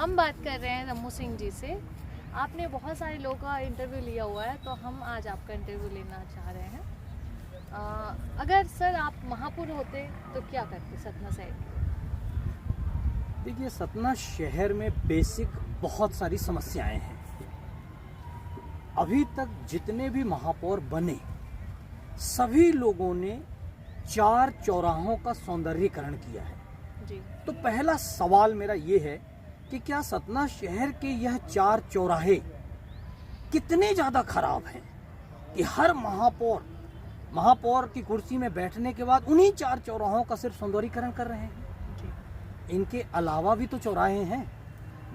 हम बात कर रहे हैं रम्मू सिंह जी से। आपने बहुत सारे लोगों का इंटरव्यू लिया हुआ है, तो हम आज आपका इंटरव्यू लेना चाह रहे हैं। अगर सर आप महापौर होते तो क्या करते सतना शहर की? देखिए, सतना शहर में बेसिक बहुत सारी समस्याएं हैं। अभी तक जितने भी महापौर बने सभी लोगों ने 4 चौराहों का सौंदर्यीकरण किया है जी। तो पहला सवाल मेरा ये है कि क्या सतना शहर के यह 4 चौराहे कितने ज्यादा खराब हैं कि हर महापौर की कुर्सी में बैठने के बाद उन्हीं 4 चौराहों का सिर्फ सौंदर्यीकरण कर रहे हैं जी। इनके अलावा भी तो चौराहे हैं।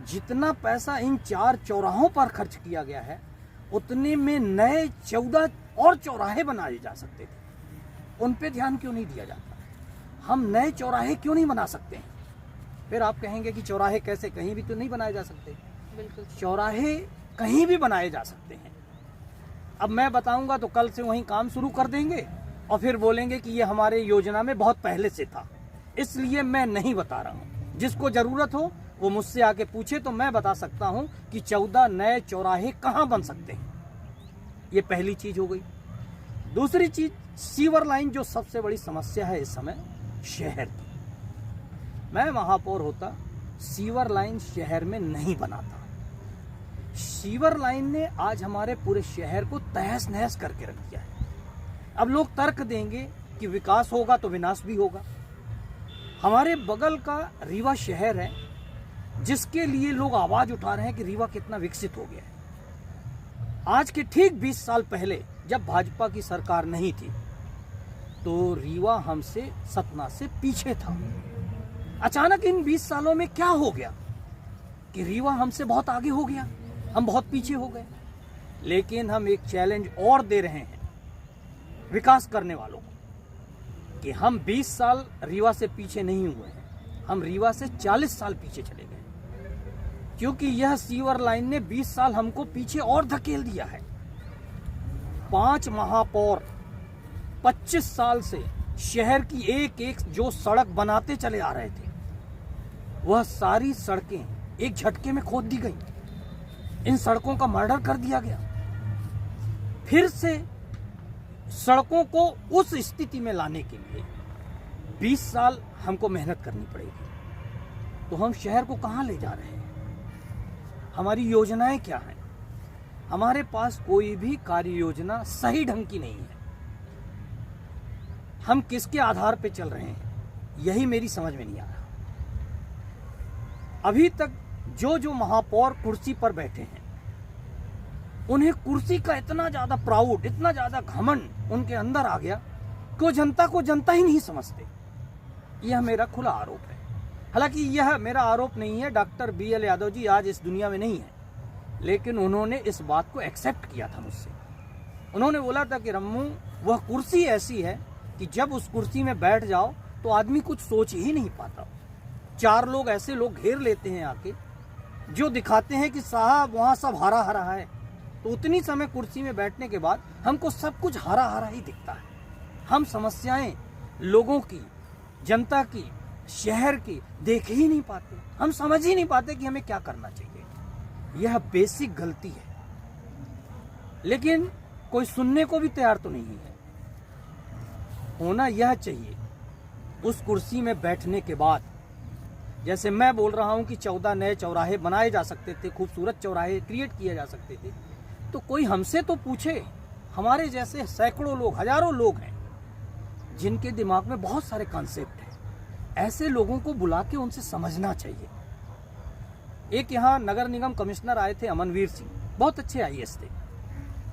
जितना पैसा इन 4 चौराहों पर खर्च किया गया है उतने में नए 14 और चौराहे बनाए जा सकते थे। उन पे ध्यान क्यों नहीं दिया जाता? हम नए चौराहे क्यों नहीं बना सकते हैं? फिर आप कहेंगे कि चौराहे कैसे, कहीं भी तो नहीं बनाए जा सकते। बिल्कुल, चौराहे कहीं भी बनाए जा सकते हैं। अब मैं बताऊंगा तो कल से वहीं काम शुरू कर देंगे और फिर बोलेंगे कि ये हमारे योजना में बहुत पहले से था, इसलिए मैं नहीं बता रहा हूं। जिसको जरूरत हो वो मुझसे आके पूछे तो मैं बता सकता हूं कि 14 नए चौराहे कहां बन सकते हैं। ये पहली चीज हो गई। दूसरी चीज, सीवर लाइन जो सबसे बड़ी समस्या है इस समय शहर की। मैं महापौर होता सीवर लाइन शहर में नहीं बनाता। सीवर लाइन ने आज हमारे पूरे शहर को तहस नहस करके रख दिया है। अब लोग तर्क देंगे कि विकास होगा तो विनाश भी होगा। हमारे बगल का रीवा शहर है जिसके लिए लोग आवाज उठा रहे हैं कि रीवा कितना विकसित हो गया है। आज के ठीक 20 साल पहले जब भाजपा की सरकार नहीं थी तो रीवा हमसे, सतना से पीछे था। अचानक इन 20 सालों में क्या हो गया कि रीवा हमसे बहुत आगे हो गया, हम बहुत पीछे हो गए। लेकिन हम एक चैलेंज और दे रहे हैं विकास करने वालों को कि हम 20 साल रीवा से पीछे नहीं हुए हैं, हम रीवा से 40 साल पीछे चले गए, क्योंकि यह सीवर लाइन ने 20 साल हमको पीछे और धकेल दिया है। 5 महापौर 25 साल से शहर की एक एक जो सड़क बनाते चले आ रहे थे वह सारी सड़कें एक झटके में खोद दी गई। इन सड़कों का मर्डर कर दिया गया। फिर से सड़कों को उस स्थिति में लाने के लिए 20 साल हमको मेहनत करनी पड़ेगी। तो हम शहर को कहां ले जा रहे हैं? हमारी योजनाएं क्या हैं? हमारे पास कोई भी कार्य योजना सही ढंग की नहीं है। हम किसके आधार पे चल रहे हैं यही मेरी समझ में नहीं आ रहा। अभी तक जो महापौर कुर्सी पर बैठे हैं उन्हें कुर्सी का इतना ज्यादा प्राउड, इतना ज्यादा घमंड उनके अंदर आ गया कि वो जनता को जनता ही नहीं समझते। यह मेरा खुला आरोप है। हालांकि यह मेरा आरोप नहीं है, डॉक्टर BL यादव जी आज इस दुनिया में नहीं है, लेकिन उन्होंने इस बात को एक्सेप्ट किया था मुझसे। उन्होंने बोला था कि रम्मू, वह कुर्सी ऐसी है कि जब उस कुर्सी में बैठ जाओ तो आदमी कुछ सोच ही नहीं पाता। 4 लोग ऐसे लोग घेर लेते हैं आके जो दिखाते हैं कि साहब वहां सब हरा हरा है, तो उतनी समय कुर्सी में बैठने के बाद हमको सब कुछ हरा हरा ही दिखता है। हम समस्याएं लोगों की, जनता की, शहर की देख ही नहीं पाते, हम समझ ही नहीं पाते कि हमें क्या करना चाहिए। यह बेसिक गलती है, लेकिन कोई सुनने को भी तैयार तो नहीं है। होना यह चाहिए उस कुर्सी में बैठने के बाद, जैसे मैं बोल रहा हूं कि 14 नए चौराहे बनाए जा सकते थे, खूबसूरत चौराहे क्रिएट किए जा सकते थे, तो कोई हमसे तो पूछे। हमारे जैसे सैकड़ों लोग, हजारों लोग हैं जिनके दिमाग में बहुत सारे कॉन्सेप्ट हैं। ऐसे लोगों को बुला के उनसे समझना चाहिए। एक यहाँ नगर निगम कमिश्नर आए थे, अमनवीर सिंह, बहुत अच्छे IAS थे।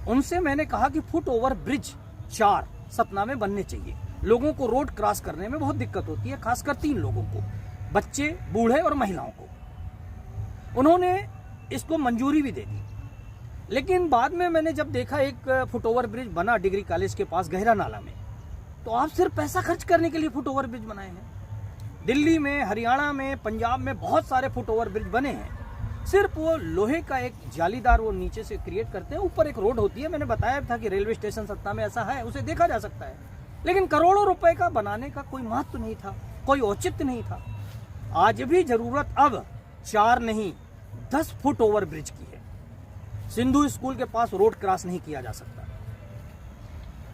उनसे मैंने कहा कि फुट ओवर ब्रिज 4 सतना में बनने चाहिए। लोगों को रोड क्रॉस करने में बहुत दिक्कत होती है, खासकर 3 लोगों को, बच्चे, बूढ़े और महिलाओं को। उन्होंने इसको मंजूरी भी दे दी। लेकिन बाद में मैंने जब देखा एक फुट ओवर ब्रिज बना डिग्री कॉलेज के पास गहरा नाला में, तो आप सिर्फ पैसा खर्च करने के लिए फुट ओवर ब्रिज बनाए हैं। दिल्ली में, हरियाणा में, पंजाब में बहुत सारे फुट ओवर ब्रिज बने हैं। सिर्फ वो लोहे का एक जालीदार वो नीचे से क्रिएट करते हैं, ऊपर एक रोड होती है। मैंने बताया था कि रेलवे स्टेशन सतना में ऐसा है, उसे देखा जा सकता है। लेकिन करोड़ों रुपए का बनाने का कोई महत्व नहीं था, कोई औचित्य नहीं था। आज भी जरूरत अब 4 नहीं 10 फुट ओवर ब्रिज की है। सिंधु स्कूल के पास रोड क्रॉस नहीं किया जा सकता,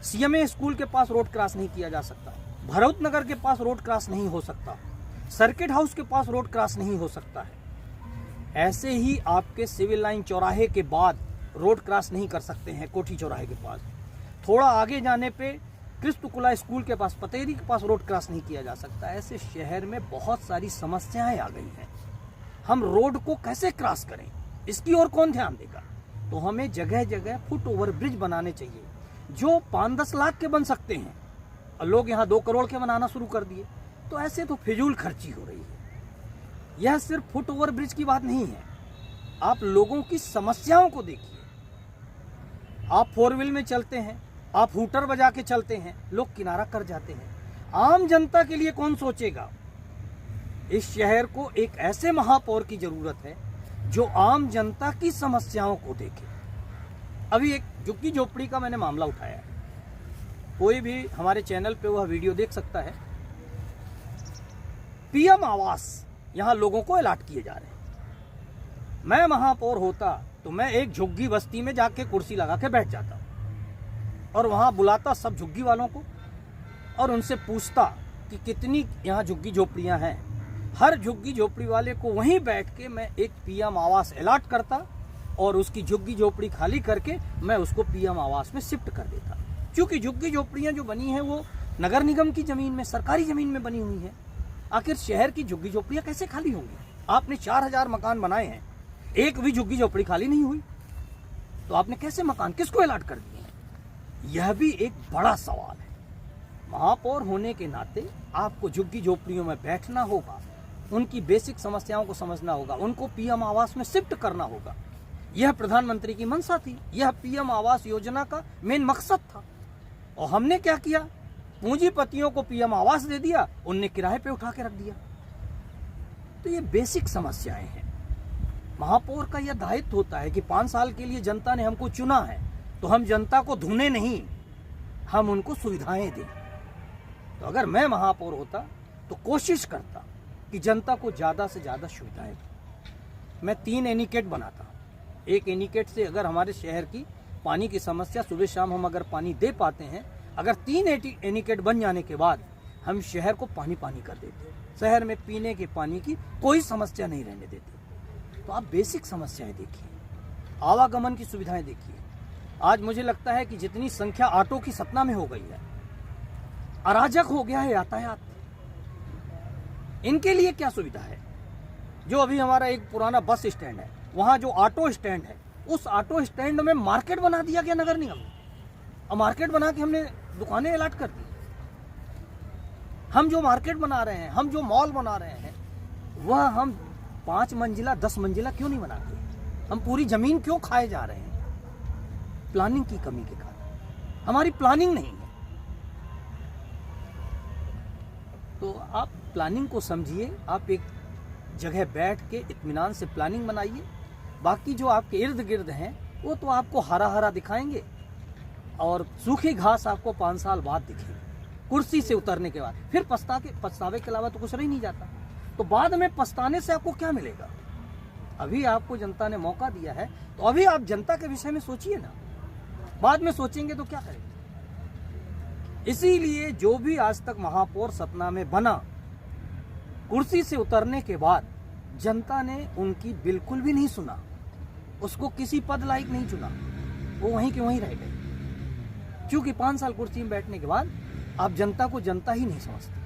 सीएमए स्कूल के पास रोड क्रॉस नहीं किया जा सकता, भरत नगर के पास रोड क्रॉस नहीं हो सकता, सर्किट हाउस के पास रोड क्रॉस नहीं हो सकता है। ऐसे ही आपके सिविल लाइन चौराहे के बाद रोड क्रॉस नहीं कर सकते हैं कोठी चौराहे के पास। थोड़ा आगे जाने पे कृष्णकुला स्कूल के पास, पतेरी के पास रोड क्रॉस नहीं किया जा सकता। ऐसे शहर में बहुत सारी समस्याएं आ गई हैं। हम रोड को कैसे क्रॉस करें, इसकी ओर कौन ध्यान देगा? तो हमें जगह जगह फुट ओवर ब्रिज बनाने चाहिए जो 5-10 लाख के बन सकते हैं, और लोग यहाँ 2 करोड़ के बनाना शुरू कर दिए। तो ऐसे तो फिजूल खर्ची हो रही है। यह सिर्फ फुट ओवर ब्रिज की बात नहीं है, आप लोगों की समस्याओं को देखिए। आप 4 व्हील में चलते हैं, आप हूटर बजा के चलते हैं, लोग किनारा कर जाते हैं। आम जनता के लिए कौन सोचेगा? इस शहर को एक ऐसे महापौर की जरूरत है जो आम जनता की समस्याओं को देखे। अभी एक झुग्गी झोपड़ी का मैंने मामला उठाया है, कोई भी हमारे चैनल पे वह वीडियो देख सकता है। पीएम आवास यहां लोगों को अलॉट किए जा रहे हैं। मैं महापौर होता तो मैं एक झुग्गी बस्ती में जाके कुर्सी लगा के बैठ जाता और वहां बुलाता सब झुग्गी वालों को और उनसे पूछता कि कितनी यहाँ झुग्गी झोपड़ियां हैं। हर झुग्गी झोपड़ी वाले को वहीं बैठ के मैं एक पीएम आवास अलॉट करता और उसकी झुग्गी झोपड़ी खाली करके मैं उसको पीएम आवास में शिफ्ट कर देता। क्योंकि झुग्गी झोपड़ियां जो बनी हैं वो नगर निगम की जमीन में, सरकारी जमीन में बनी हुई हैं। आखिर शहर की झुग्गी झोपड़ियां कैसे खाली होंगी? आपने 4000 मकान बनाए हैं, एक भी झुग्गी झोपड़ी खाली नहीं हुई, तो आपने कैसे मकान किसको अलॉट कर दिए हैं? यह भी एक बड़ा सवाल है। महापौर होने के नाते आपको झुग्गी झोपड़ियों में बैठना होगा, उनकी बेसिक समस्याओं को समझना होगा, उनको पीएम आवास में शिफ्ट करना होगा। यह प्रधानमंत्री की मंशा थी, यह पीएम आवास योजना का मेन मकसद था। और हमने क्या किया? पूंजीपतियों को पीएम आवास दे दिया, उनने किराए पे उठा के रख दिया। तो ये बेसिक समस्याएं हैं। महापौर का यह दायित्व होता है कि 5 साल के लिए जनता ने हमको चुना है, तो हम जनता को धुने नहीं, हम उनको सुविधाएं दें। तो अगर मैं महापौर होता तो कोशिश करता कि जनता को ज्यादा से ज्यादा सुविधाएं दूं। मैं 3 एनीकेट बनाता। एक एनीकेट से अगर हमारे शहर की पानी की समस्या, सुबह शाम हम अगर पानी दे पाते हैं, अगर 3 एनीकेट बन जाने के बाद हम शहर को पानी पानी कर देते, शहर में पीने के पानी की कोई समस्या नहीं रहने देते। तो आप बेसिक समस्याएं देखिए, आवागमन की सुविधाएं देखिए। आज मुझे लगता है कि जितनी संख्या ऑटो की सतना में हो गई है, अराजक हो गया है यातायात। इनके लिए क्या सुविधा है? जो अभी हमारा एक पुराना बस स्टैंड है, वहां जो ऑटो स्टैंड है, उस ऑटो स्टैंड में मार्केट बना दिया गया नगर निगम ने। और मार्केट बना के हमने दुकानें अलॉट कर दी। हम जो मार्केट बना रहे हैं, हम जो मॉल बना रहे हैं, वह हम 5 मंजिला 10 मंजिला क्यों नहीं बनाते? हम पूरी जमीन क्यों खाए जा रहे हैं? प्लानिंग की कमी के कारण। हमारी प्लानिंग नहीं है। तो आप प्लानिंग को समझिए, आप एक जगह बैठ के इत्मीनान से प्लानिंग बनाइए। बाकी जो आपके इर्द गिर्द हैं वो तो आपको हरा हरा दिखाएंगे और सूखी घास आपको 5 साल बाद दिखेगी कुर्सी से उतरने के बाद। फिर पछतावे के अलावा तो कुछ रह नहीं जाता। तो बाद में पछताने से आपको क्या मिलेगा? अभी आपको जनता ने मौका दिया है, तो अभी आप जनता के विषय में सोचिए ना। बाद में सोचेंगे तो क्या करेंगे? इसीलिए जो भी आज तक महापौर सतना में बना, कुर्सी से उतरने के बाद जनता ने उनकी बिल्कुल भी नहीं सुना, उसको किसी पद लायक नहीं चुना, वो वहीं के वहीं रह गए। क्योंकि 5 साल कुर्सी में बैठने के बाद आप जनता को जनता ही नहीं समझते।